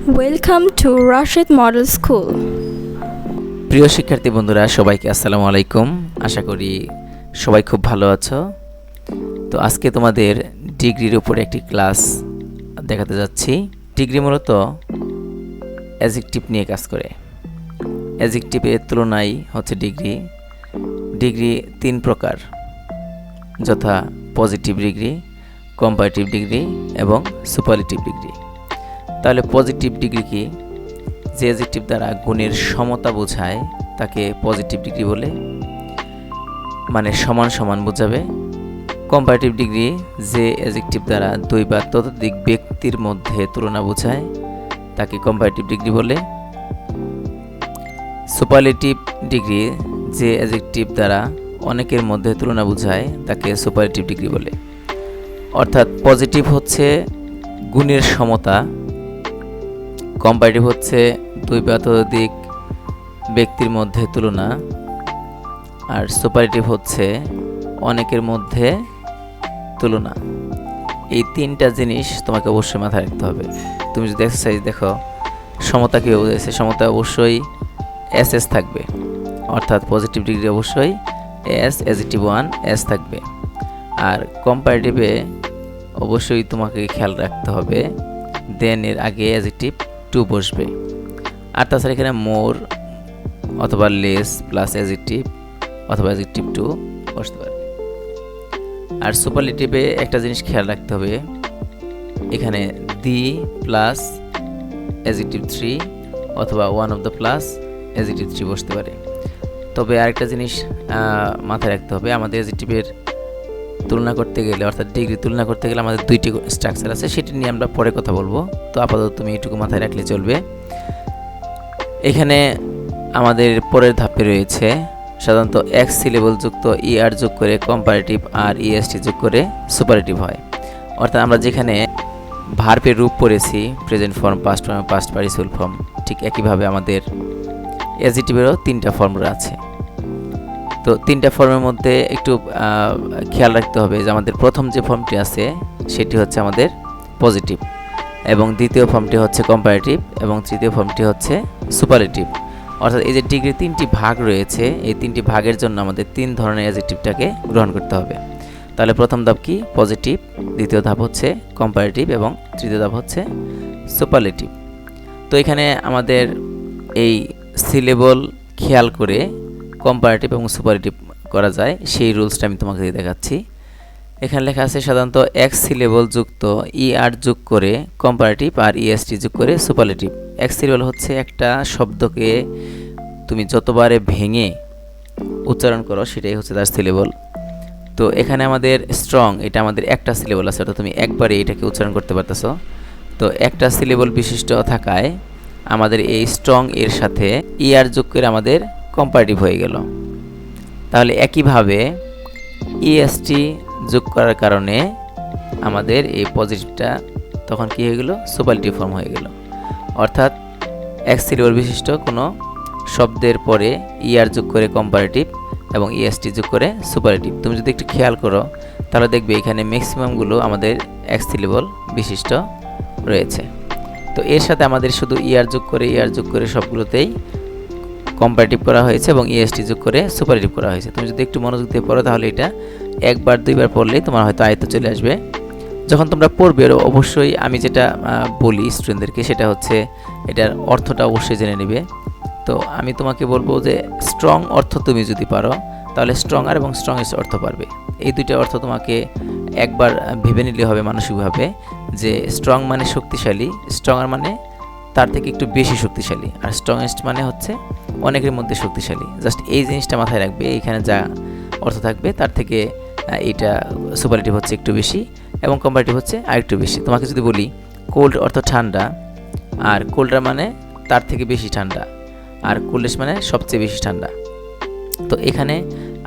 Welcome to Rashid Model School. প্রিয় শিক্ষার্থী বন্ধুরা সবাইকে আসসালামু আলাইকুম। আশা করি সবাই খুব ভালো আছো। তো আজকে তোমাদের ডিগ্রির উপরে একটি ক্লাস দেখাতে যাচ্ছি। ডিগ্রি মূলত অ্যাডজেক্টিভ নিয়ে কাজ করে। অ্যাডজেক্টিভের তুলনায় হচ্ছে ডিগ্রি তিন প্রকার, যথা পজিটিভ ডিগ্রি, কম্পারেটিভ ডিগ্রি এবং সুপারলেটিভ ডিগ্রি। তাহলে পজিটিভ ডিগ্রি কি? যে অ্যাডজেক্টিভ দ্বারা গুণের সমতা বোঝায় তাকে পজিটিভ ডিগ্রি বলে, মানে সমান সমান বোঝাবে। কম্পারেটিভ ডিগ্রি যে অ্যাডজেক্টিভ দ্বারা দুই বা ততোধিক ব্যক্তির মধ্যে তুলনা বোঝায় তাকে কম্পারেটিভ ডিগ্রি বলে। সুপারলেটিভ ডিগ্রি যে অ্যাডজেক্টিভ দ্বারা অনেকের মধ্যে তুলনা বোঝায় তাকে সুপারলেটিভ ডিগ্রি বলে। অর্থাৎ পজিটিভ হচ্ছে গুণের সমতা, কম্পারেটিভ হচ্ছে দুই বা ততোধিক ব্যক্তির মধ্যে তুলনা, আর সুপারলেটিভ হচ্ছে অনেকের মধ্যে তুলনা। এই তিনটা জিনিস তোমাকে অবশ্যই মাথায় রাখতে হবে। তুমি যদি এক্সারসাইজ দেখো, সমতা কীভাবে বোঝাচ্ছে? সমতা অবশ্যই এস থাকবে, অর্থাৎ পজিটিভ ডিগ্রি অবশ্যই এস, অ্যাডজেক্টিভ ওয়ান এস থাকবে। আর কম্পারেটিভে অবশ্যই তোমাকে খেয়াল রাখতে হবে দেন এর আগে অ্যাডজেক্টিভ টু বসবে। আর তাছাড়া এখানে মোর অথবা লেস প্লাস অ্যাডজেক্টিভ অথবা অ্যাডজেক্টিভ টু বসতে পারে। আর সুপারলেটিভে একটা জিনিস খেয়াল রাখতে হবে, এখানে দি প্লাস অ্যাডজেক্টিভ থ্রি অথবা one of the plus adjective three বসতে পারে। তবে আরেকটা জিনিস মাথায় রাখতে হবে, আমাদের অ্যাডজেক্টিভের তুলনা করতে গেলে, অর্থাৎ ডিগ্রি তুলনা করতে গেলে আমাদের দুইটি স্ট্রাকচার আছে, সেটি নিয়ে আমরা পরে কথা বলবো। তো আপাতত তুমি এইটুকু মাথায় রাখলে চলবে। এখানে আমাদের পরের ধাপে রয়েছে সাধারণত এক্স সিলেবল যুক্ত ইআর যোগ করে কম্পারেটিভ আর ইএসটি যোগ করে সুপারলেটিভ হয়। অর্থাৎ আমরা যেখানে ভার্বের রূপ পড়েছি present form, past form, past participle form, ঠিক একইভাবে আমাদের অ্যাডজেক্টিভেরও তিনটা ফর্মুলা আছে। তো তিনটা ফর্মের মধ্যে একটু খেয়াল রাখতে হবে যে আমাদের প্রথম যে ফর্মটি আছে সেটি হচ্ছে আমাদের পজিটিভ, এবং দ্বিতীয় ফর্মটি হচ্ছে কম্পারেটিভ, এবং তৃতীয় ফর্মটি হচ্ছে সুপারলেটিভ। অর্থাৎ এই যে ডিগ্রির তিনটি ভাগ রয়েছে, এই তিনটি ভাগের জন্য আমাদের তিন ধরনের অ্যাডজেক্টিভটাকে গ্রহণ করতে হবে। তাহলে প্রথম ধাপ কি? পজিটিভ, দ্বিতীয় ধাপ হচ্ছে কম্পারেটিভ এবং তৃতীয় ধাপ হচ্ছে সুপারলেটিভ। তো এখানে আমাদের এই সিলেবল খেয়াল করে কম্পারেটিভ এবং সুপারলেটিভ করা যায়, সেই রুলসটা আমি তোমাকে দেখাচ্ছি। এখানে লেখা আছে সাধারণত এক্স সিলেবল যুক্ত ইআর যোগ করে কম্পারেটিভ আর ইএসটি যোগ করে সুপারলেটিভ। এক্স সিলেবল হচ্ছে একটা শব্দকে তুমি যতবারে ভেঙে উচ্চারণ করো সেটাই হচ্ছে তার সিলেবল। তো এখানে আমাদের স্ট্রং, এটা আমাদের একটা সিলেবল আছে, অর্থাৎ তুমি একবারে এটাকে উচ্চারণ করতে পারতেছো। তো একটা সিলেবল বিশিষ্ট থাকায় আমাদের এই স্ট্রং এর সাথে ইআর যোগ করে আমাদের কম্পারেটিভ হয়ে গেল। তাহলে একইভাবে ইএসটি যোগ করার কারণে আমাদের এই পজিটিভটা তখন কি হয়ে গেল? সুপারলেটিভ ফর্ম হয়ে গেল। অর্থাৎ এক্স সিলেবল বিশিষ্ট কোনো শব্দের পরে ইআর যোগ করে কম্পারেটিভ এবং ইএসটি যোগ করে সুপারলেটিভ। তুমি যদি একটু খেয়াল করো তাহলে দেখবে এখানে ম্যাক্সিমামগুলো আমাদের এক্স সিলেবল বিশিষ্ট রয়েছে। তো এর সাথে আমাদের শুধু ইআর যোগ করে সবগুলোতেই কম্পারেটিভ করা হয়েছে এবং ইএসটি যোগ করে সুপারলেটিভ করা হয়েছে। তুমি যদি একটু মনোযোগ দিয়ে পড়ো তাহলে এটা একবার দুইবার পড়লেই তোমার হয়তো আয়ত্তে চলে আসবে। যখন তোমরা পড়বে অবশ্যই আমি যেটা বলি স্টুডেন্টদেরকে সেটা হচ্ছে এটার অর্থটা অবশ্যই জেনে নেবে। তো আমি তোমাকে বলবো যে স্ট্রং অর্থ তুমি যদি পারো তাহলে স্ট্রঙার এবং স্ট্রংয়েস্ট অর্থ পারবে। এই দুইটা অর্থ তোমাকে একবার ভেবে নিলে হবে মানসিকভাবে, যে স্ট্রং মানে শক্তিশালী, স্ট্রঙার মানে তার থেকে একটু বেশি শক্তিশালী, আর স্ট্রংয়েস্ট মানে হচ্ছে অনেকের মধ্যে শক্তিশালী। জাস্ট এই জিনিসটা মাথায় রাখবে, এইখানে যা অর্থ থাকবে তার থেকে এইটা সুপারলেটিভ হচ্ছে একটু বেশি এবং কম্পারেটিভ হচ্ছে আরেকটু বেশি। তোমাকে যদি বলি কোল্ড অর্থ ঠান্ডা, আর কোল্ডার মানে তার থেকে বেশি ঠান্ডা, আর কোল্ডেস্ট মানে সবচেয়ে বেশি ঠান্ডা। তো এখানে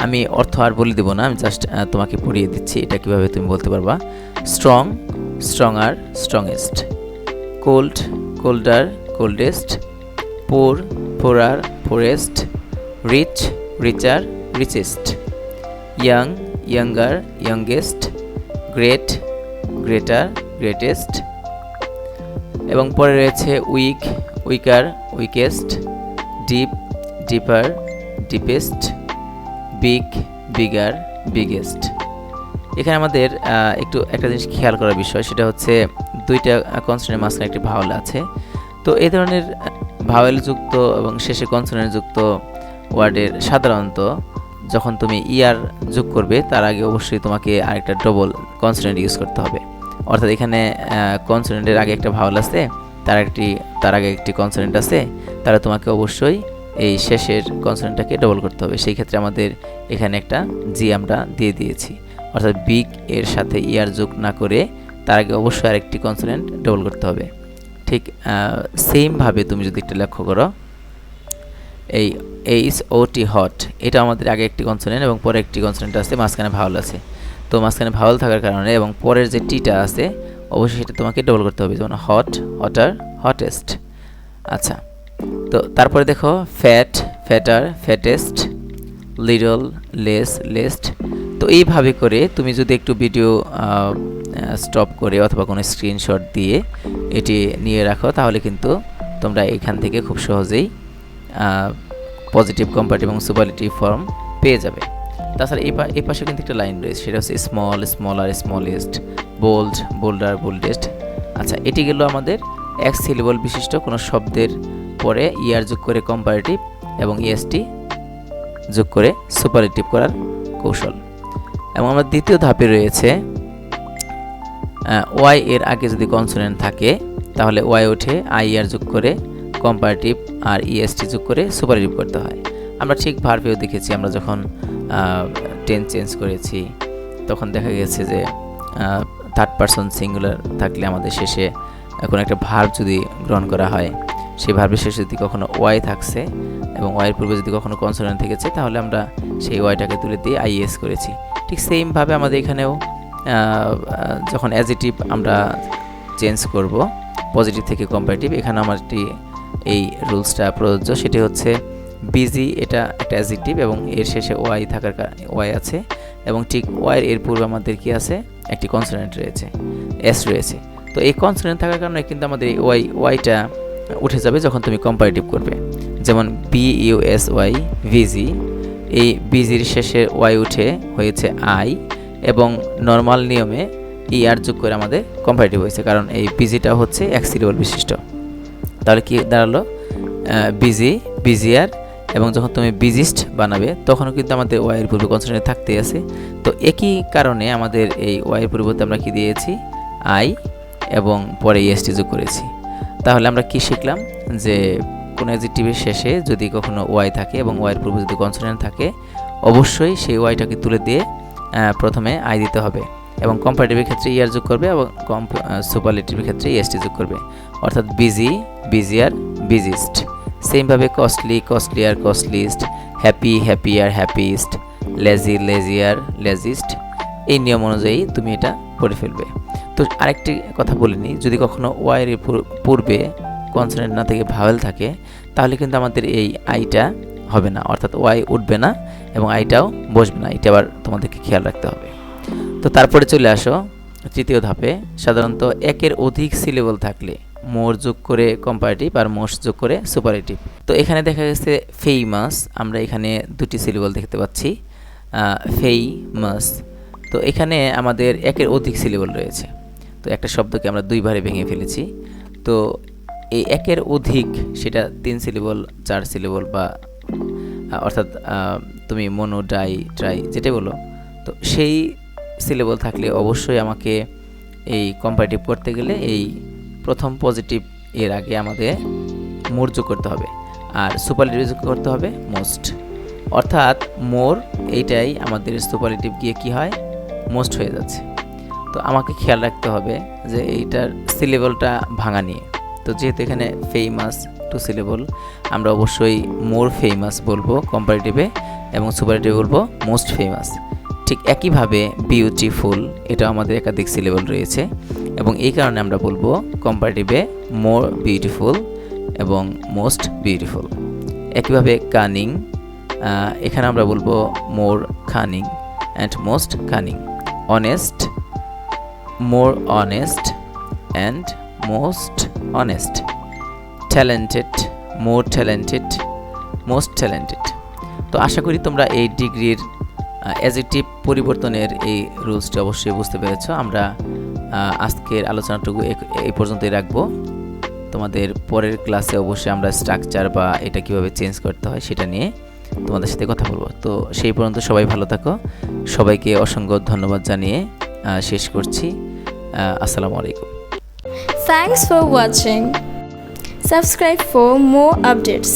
আমি অর্থ আর বলে দেবো না, আমি জাস্ট তোমাকে পড়িয়ে দিচ্ছি এটা কীভাবে তুমি বলতে পারবা। Strong, stronger, strongest; cold, colder, coldest; poor, poorer, poorest; rich, richer, richest; young, younger, youngest; great, greater, greatest; এবং পরে রয়েছে weak, weaker, weakest, deep, deeper, deepest, big, bigger, biggest. এখানে আমাদের একটা জিনিস খেয়াল করার বিষয়, সেটা হচ্ছে দুইটা কনসোনেন্টের মাঝখানে একটি ভাওয়েল আছে। তো এই ধরনের ভাওয়েল যুক্ত এবং শেষে কনসোনেন্ট যুক্ত ওয়ার্ডের সাধারণত যখন তুমি ইয়ার যোগ করবে তার আগে অবশ্যই তোমাকে আরেকটা ডবল কনসোনেন্ট ইউজ করতে হবে। অর্থাৎ এখানে কনসোনেন্টের আগে একটা ভাওয়েল আছে, তার আগে একটি কনসোনেন্ট আছে, তাহলে তোমাকে অবশ্যই এই শেষের কনসোনেন্টটাকে ডবল করতে হবে। সেই ক্ষেত্রে আমাদের এখানে একটা জি আমরা দিয়ে দিয়েছি। অর্থাৎ বিগ এর সাথে ইয়ার যোগ না করে তার আগে অবশ্যই আরেকটি কনসোনেন্ট ডবল করতে হবে। ঠিক সেমভাবে তুমি যদি একটু লক্ষ্য করো, এই HOT হট, এটা আমাদের আগে একটি কনসোনেন্ট এবং পরে একটি কনসোনেন্ট আছে, মাঝখানে ভাওয়েল আছে। তো মাঝখানে ভাওয়েল থাকার কারণে এবং পরের যে টিটা আছে অবশ্যই সেটা তোমাকে ডবল করতে হবে, যেমন হট, হটার, হটেস্ট। আচ্ছা, তো তারপরে দেখো fat, fatter, fattest, little, less, least. তো এইভাবে করে তুমি যদি একটু ভিডিও স্টপ করে অথবা কোনো স্ক্রিনশট দিয়ে এটি নিয়ে রাখো, তাহলে কিন্তু তোমরা এখান থেকে খুব সহজেই পজিটিভ, কম্পারেটিভ এবং সুপারলেটিভ ফর্ম পেয়ে যাবে। তাছাড়া এই পাশে কিন্তু একটা লাইন রয়েছে, সেটা হচ্ছে small, smaller, smallest, bold, bolder, boldest. আচ্ছা, এটি গেল আমাদের এক সিলেবল বিশিষ্ট কোনো শব্দের পরে ইয়ার যোগ করে কম্পারেটিভ এবং ইএসটি যোগ করে সুপারলেটিভ করার কৌশল। এবং আমার দ্বিতীয় ধাপে রয়েছে ওয়াই এর আগে যদি কনসোনেন্ট থাকে তাহলে ওয়াই ওঠে আই আর যোগ করে কম্পারেটিভ আর ইএসটি যোগ করে সুপারলেটিভ করতে হয়। আমরা ঠিক ভার্বেও দেখেছি, আমরা যখন টেন্স চেঞ্জ করেছি তখন দেখা গেছে যে থার্ড পারসন সিঙ্গুলার থাকলে আমাদের শেষে কোনো একটা ভার্ব যদি গ্রহণ করা হয়, সেই ভার্বের শেষে যদি কখনো ওয়াই থাকছে এবং ওয়াইয়ের পূর্বে যদি কখনো কনসোনেন্ট থেকেছে তাহলে আমরা সেই ওয়াইটাকে তুলে দিয়ে আইএস করেছি। ঠিক সেমভাবে আমাদের এখানেও যখন অ্যাডজেক্টিভ আমরা চেঞ্জ করব পজিটিভ থেকে কম্পারেটিভ, এখানে আমার এই রুলসটা প্রযোজ্য। সেটি হচ্ছে বিজি, এটা একটা অ্যাডজেক্টিভ এবং এর শেষে ওয়াই থাকার ওয়াই আছে এবং ঠিক ওয়াইয়ের এর পূর্বে আমাদের কি আছে, একটি কনসোনেন্ট রয়েছে, এস রয়েছে। তো এই কনসোনেন্ট থাকার কারণে কিন্তু আমাদের এই ওয়াইটা উঠে যাবে যখন তুমি কম্পারেটিভ করবে। যেমন BUSY, ভিজি, এই বিজির শেষে ওয়াই উঠে হয়েছে আই এবং নর্মাল নিয়মে আর যোগ করে আমাদের কম্পারেটিভ হয়েছে, কারণ এই বিজিটা হচ্ছে এক সিলেবল বিশিষ্ট। তাহলে কি দাঁড়ালো, বিজি, বিজিয়ার। এবং যখন তুমি বিজিস্ট বানাবে তখনও কিন্তু আমাদের ওয়াইয়ের পূর্বে কনসোনেন্ট থাকতেই আছে। তো একই কারণে আমাদের এই ওয়াইয়ের পরিবর্তে আমরা কি দিয়েছি, আই এবং পরে ইএসটি যোগ করেছি। তাহলে আমরা কি শিখলাম, যে কোনো অ্যাডজেক্টিভের শেষে যদি কখনো ওয়াই থাকে এবং ওয়াইয়ের পূর্বে যদি কনসোনেন্ট থাকে অবশ্যই সেই ওয়াইটাকে তুলে দিয়ে প্রথমে আই দিতে হবে এবং কম্পারেটিভের ক্ষেত্রে ইয়ার যোগ করবে এবং সুপারলেটিভের ক্ষেত্রে ইএসটি যোগ করবে। অর্থাৎ বিজি, বিজিয়ার, বিজিস্ট। সেমভাবে costly, costlier, costliest, happy, happier, happiest, lazy, lazier, laziest. এই নিয়ম অনুযায়ী তুমি এটা পড়ে ফেলবে। তো আরেকটি কথা বলিনি, যদি কখনো ওয়াইয়ের পূর্বে কনসোনেন্ট না থেকে ভাওয়েল থাকে তাহলে কিন্তু আমাদের এই আইটা হবে না, অর্থাৎ ওয়াই উঠবে না এবং আইটাও বসবে না। এটা আবার তোমাদেরকে খেয়াল রাখতে হবে। তো তারপরে চলে আসো তৃতীয় ধাপে। সাধারণত একের অধিক সিলেবল থাকলে মোর যোগ করে কম্পারেটিভ আর মোস্ট যোগ করে সুপারলেটিভ। তো এখানে দেখা গেছে ফেইমাস, আমরা এখানে দুটি সিলেবল দেখতে পাচ্ছি, ফেইমাস। তো এখানে আমাদের একের অধিক সিলেবল রয়েছে, তো একটা শব্দকে আমরা দুইবারে ভেঙে ফেলেছি। তো এই একের অধিক সেটা 3 সিলেবল, 4 সিলেবল বা অর্থাৎ তুমি মনো, ডাই, ট্রাই যেটা বলো, তো সেই সিলেবল থাকলে অবশ্যই আমাকে এই কম্পারেটিভ করতে গেলে এই প্রথম পজিটিভ এর আগে আমাদের মোর যোগ করতে হবে আর সুপারলেটিভ যোগ করতে হবে মোস্ট। অর্থাৎ মোর এইটাই আমাদের সুপারলেটিভ গিয়ে কি হয়, মোস্ট হয়ে যাচ্ছে। তো আমাকে খেয়াল রাখতে হবে যে এইটার সিলেবলটা ভাঙা নিয়ে। তো যেহেতু এখানে ফেমাস 2 সিলেবল, আমরা অবশ্যই মোর ফেমাস বলবো কম্পারেটিভে এবং সুপারলেটিভ বলবো মোস্ট ফেমাস। ঠিক একইভাবে বিউটিফুল, এটা আমাদের একাধিক সিলেবল রয়েছে এবং এই কারণে আমরা বলবো কম্পারেটিভে মোর বিউটিফুল এবং মোস্ট বিউটিফুল। একইভাবে কানিং, এখানে আমরা বলবো more cunning and most cunning. Honest, more honest and most honest, talented, more talented, most talented. তো আশা করি তোমরা এই ডিগ্রির অ্যাডজেক্টিভ পরিবর্তনের এই রুলসটি অবশ্যই বুঝতে পেরেছো। আমরা আজকের আলোচনাটুকু এই পর্যন্তই রাখবো। তোমাদের পরের ক্লাসে অবশ্যই আমরা স্ট্রাকচার বা এটা কিভাবে চেঞ্জ করতে হয় সেটা নিয়ে তোমাদের সাথে কথা বলবো। তো সেই পর্যন্ত সবাই ভালো থাকো। সবাইকে অসংখ্য ধন্যবাদ জানিয়ে শেষ করছি। আসসালামু আলাইকুম। Thanks for watching. Subscribe for more updates.